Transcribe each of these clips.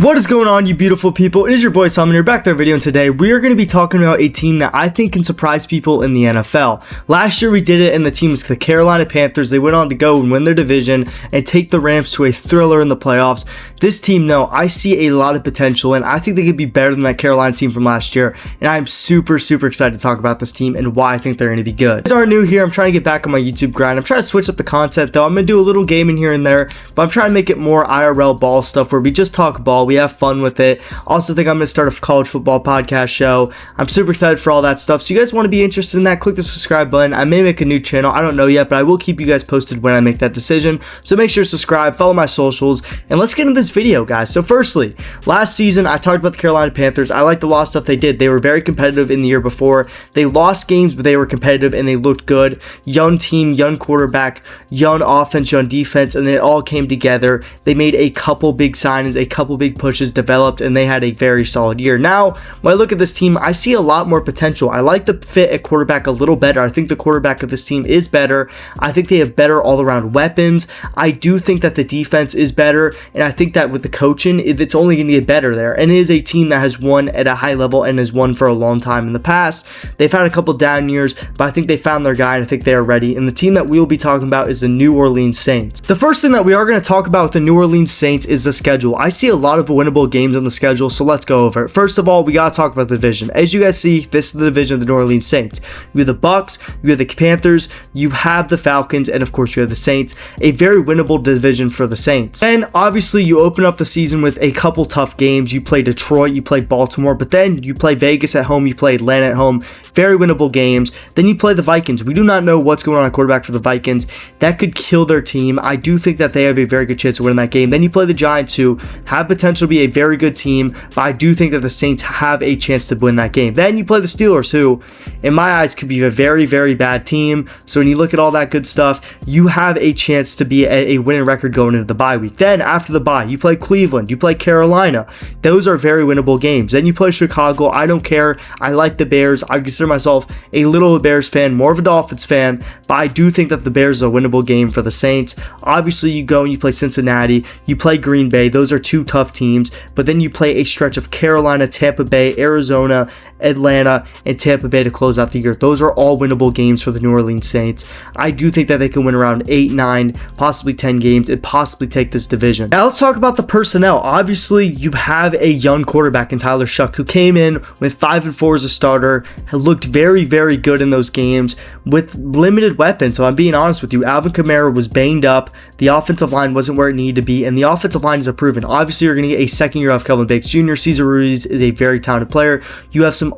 What is going on, you beautiful people? It is your boy Simon here, back to our video, and today we are going to be talking about a team that I think can surprise people in the NFL. Last year we did it, and the team was the Carolina Panthers. They went on to go and win their division and take the Rams to a thriller in the playoffs. This team, though, I see a lot of potential, and I think they could be better than that Carolina team from last year, and I'm super excited to talk about this team and why I think they're going to be good. If you are new here, I'm trying to get back on my YouTube grind. I'm trying to switch up the content, though. I'm going to do a little gaming here and there, but I'm trying to make it more IRL ball stuff where we just talk ball. We have fun with it. Also think I'm going to start a college football podcast show. I'm super excited for all that stuff. So you guys want to be interested in that, click the subscribe button. I may make a new channel. I don't know yet, but I will keep you guys posted when I make that decision. So make sure to subscribe, follow my socials, and let's get into this video, guys. So firstly, last season I talked about the Carolina Panthers. I liked a lot of stuff they did. They were very competitive in the year before. They lost games, but they were competitive and they looked good. Young team, young quarterback, young offense, young defense, and it all came together. They made a couple big signings, a couple big pushes, developed, and they had a very solid year. Now, when I look at this team, I see a lot more potential. I like the fit at quarterback a little better. I think the quarterback of this team is better. I think they have better all-around weapons. I do think that the defense is better, and I think that with the coaching, it's only going to get better there. And it is a team that has won at a high level and has won for a long time in the past. They've had a couple down years, but I think they found their guy, and I think they are ready. And the team that we will be talking about is the New Orleans Saints. The first thing that we are going to talk about with the New Orleans Saints is the schedule. I see a lot of winnable games on the schedule, so let's go over it. First of all, we got to talk about the division. As you guys see, this is the division of the New Orleans Saints. You have the Bucks, you have the Panthers, you have the Falcons, and of course you have the Saints. A very winnable division for the Saints. And obviously you open up the season with a couple tough games. You play Detroit, you play Baltimore, but then you play Vegas at home, you play Atlanta at home. Very winnable games. Then you play the Vikings. We do not know what's going on at quarterback for the Vikings. That could kill their team. I do think that they have a very good chance of winning that game. Then you play the Giants, who have potential to be a very good team, but I do think that the Saints have a chance to win that game. Then you play the Steelers, who in my eyes could be a very bad team. So when you look at all that good stuff, you have a chance to be a winning record going into the bye week. Then after the bye, you play Cleveland, you play Carolina. Those are very winnable games. Then you play Chicago. I don't care. I like the Bears. I consider myself a little Bears fan, more of a Dolphins fan, but I do think that the Bears are a winnable game for the Saints. Obviously you go and you play Cincinnati, you play Green Bay. Those are two tough teams, but then you play a stretch of Carolina, Tampa Bay, Arizona, Atlanta, and Tampa Bay to close out the year. Those are all winnable games for the New Orleans Saints. I do think that they can win around 8, 9, possibly 10 games and possibly take this division. Now let's talk about the personnel. Obviously you have a young quarterback in Tyler Shough, who came in with 5-4 as a starter, looked very good in those games with limited weapons. So I'm being honest with you, Alvin Kamara was banged up, the offensive line wasn't where it needed to be, and the offensive line is proven. Obviously you're going to get a second year of Kelvin Banks Jr. Cesar Ruiz is a very talented player. You have some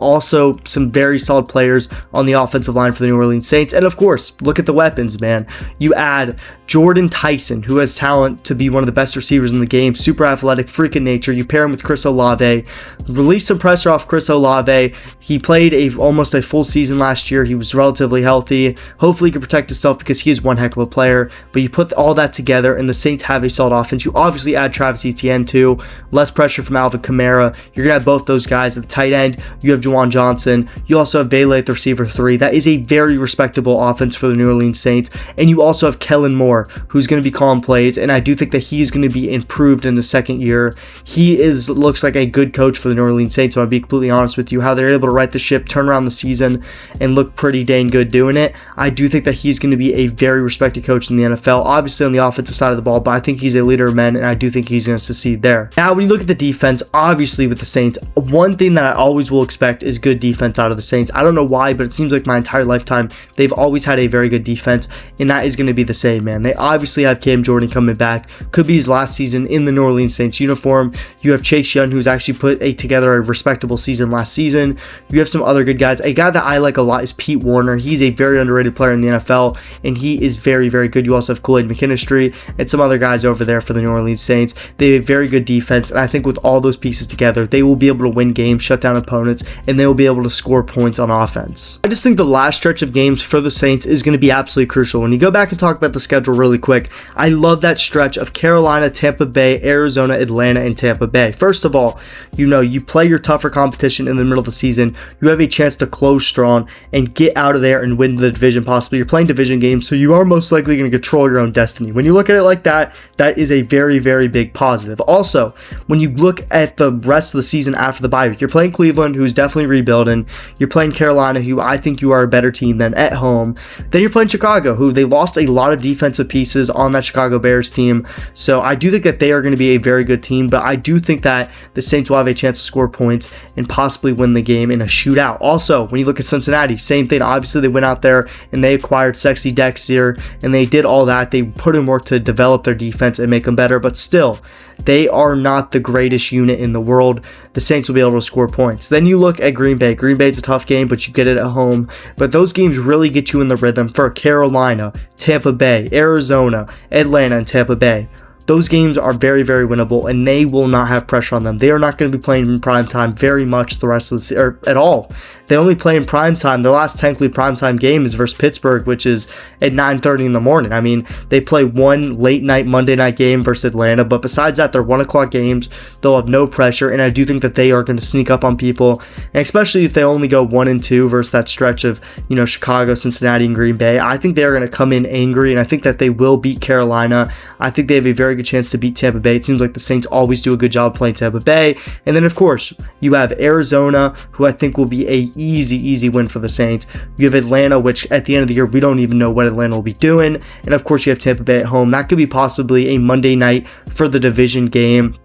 very solid players on the offensive line for the New Orleans Saints, and of course look at the weapons, man. You add Jordan Tyson, who has talent to be one of the best receivers in the game, super athletic, freak of nature. You pair him with Chris Olave, release some pressure off Chris Olave. He played almost a full season last year. He was relatively healthy. Hopefully he can protect himself because he is one heck of a player. But you put all that together and the Saints have a solid offense. You obviously add Travis Etienne too. Less pressure from Alvin Kamara. You're going to have both those guys. At the tight end, you have Juwan Johnson. You also have Bailey at the receiver 3. That is a very respectable offense for the New Orleans Saints. And you also have Kellen Moore, who's going to be calling plays. And I do think that he's going to be improved in the second year. He looks like a good coach for the New Orleans Saints. So I'll be completely honest with you, how they're able to right the ship, turn around the season, and look pretty dang good doing it. I do think that he's going to be a very respected coach in the NFL, obviously on the offensive side of the ball, but I think he's a leader of men, and I do think he's going to succeed there. Now, when you look at the defense, obviously with the Saints, one thing that I always will expect is good defense out of the Saints. I don't know why, but it seems like my entire lifetime, they've always had a very good defense, and that is going to be the same, man. They obviously have Cam Jordan coming back. Could be his last season in the New Orleans Saints uniform. You have Chase Young, who's actually put together a respectable season last season. You have some other good guys. A guy that I like a lot is Pete Warner. He's a very underrated player in the NFL, and he is very good. You also have Kool-Aid McKinstry and some other guys over there for the New Orleans Saints. They have a very good defense, and I think with all those pieces together, they will be able to win games, shut down opponents, and they will be able to score points on offense. I just think the last stretch of games for the Saints is going to be absolutely crucial. When you go back and talk about the schedule really quick, I love that stretch of Carolina, Tampa Bay, Arizona, Atlanta, and Tampa Bay. First of all, you play your tougher competition in the middle of the season. You have a chance to close strong and get out of there and win the division possibly. You're playing division games, so you are most likely going to control your own destiny. When you look at it like that, that is a very big positive. Also, So when you look at the rest of the season after the bye week, you're playing Cleveland, who's definitely rebuilding. You're playing Carolina, who I think you are a better team than at home. Then you're playing Chicago, who they lost a lot of defensive pieces on that Chicago Bears team. So I do think that they are going to be a very good team, but I do think that the Saints will have a chance to score points and possibly win the game in a shootout. Also, when you look at Cincinnati, same thing. Obviously, they went out there and they acquired Sexy Dexter and they did all that. They put in work to develop their defense and make them better, but still, they are not the greatest unit in the world. The Saints will be able to score points. Then you look at Green Bay. Green Bay's a tough game, but you get it at home. But those games really get you in the rhythm for Carolina, Tampa Bay, Arizona, Atlanta, and Tampa Bay. Those games are very, very winnable, and they will not have pressure on them. They are not going to be playing in prime time very much the rest of the season, or at all. They only play in prime time. Their last technically prime time game is versus Pittsburgh, which is at 9:30 in the morning. I mean, they play one late night Monday night game versus Atlanta, but besides that, they're 1 o'clock games. They'll have no pressure, and I do think that they are going to sneak up on people, and especially if they only go 1-2 versus that stretch of, Chicago, Cincinnati, and Green Bay. I think they're going to come in angry, and I think that they will beat Carolina. I think they have a very good chance to beat Tampa Bay. It seems like the Saints always do a good job playing Tampa Bay. And then, of course, you have Arizona, who I think will be a easy win for the Saints. You have Atlanta, which at the end of the year, we don't even know what Atlanta will be doing. And of course, you have Tampa Bay at home. That could be possibly a Monday night for the division game.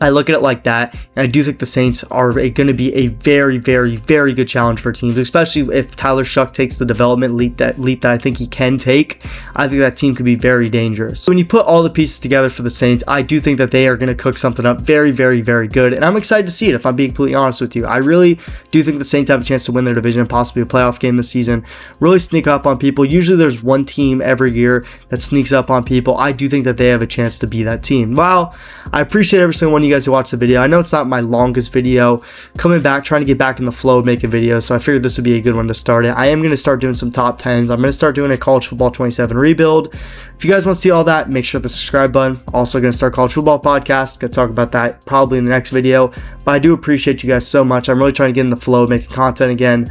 I look at it like that, and I do think the Saints are going to be a very, very, very good challenge for teams, especially if Tyler Shuck takes the development leap that I think he can take. I think that team could be very dangerous. So when you put all the pieces together for the Saints, I do think that they are going to cook something up very, very, very good, and I'm excited to see it, if I'm being completely honest with you. I really do think the Saints have a chance to win their division and possibly a playoff game this season, really sneak up on people. Usually there's one team every year that sneaks up on people. I do think that they have a chance to be that team. Well, I appreciate every single one of you guys who watched the video. I know it's not my longest video, coming back, trying to get back in the flow of making videos, so I figured this would be a good one to start it. I am going to start doing some top 10s. I'm going to start doing a College Football 27 rebuild. If you guys want to see all that, make sure to hit the subscribe button. Also going to start College Football Podcast. Going to talk about that probably in the next video, but I do appreciate you guys so much. I'm really trying to get in the flow of making content again.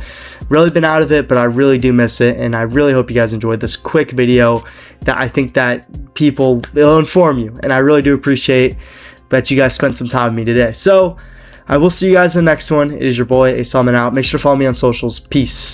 Really been out of it, but I really do miss it, and I really hope you guys enjoyed this quick video that I think that people will inform you, and I really do appreciate that you guys spent some time with me today. So I will see you guys in the next one. It is your boy, Asalman out. Make sure to follow me on socials. Peace.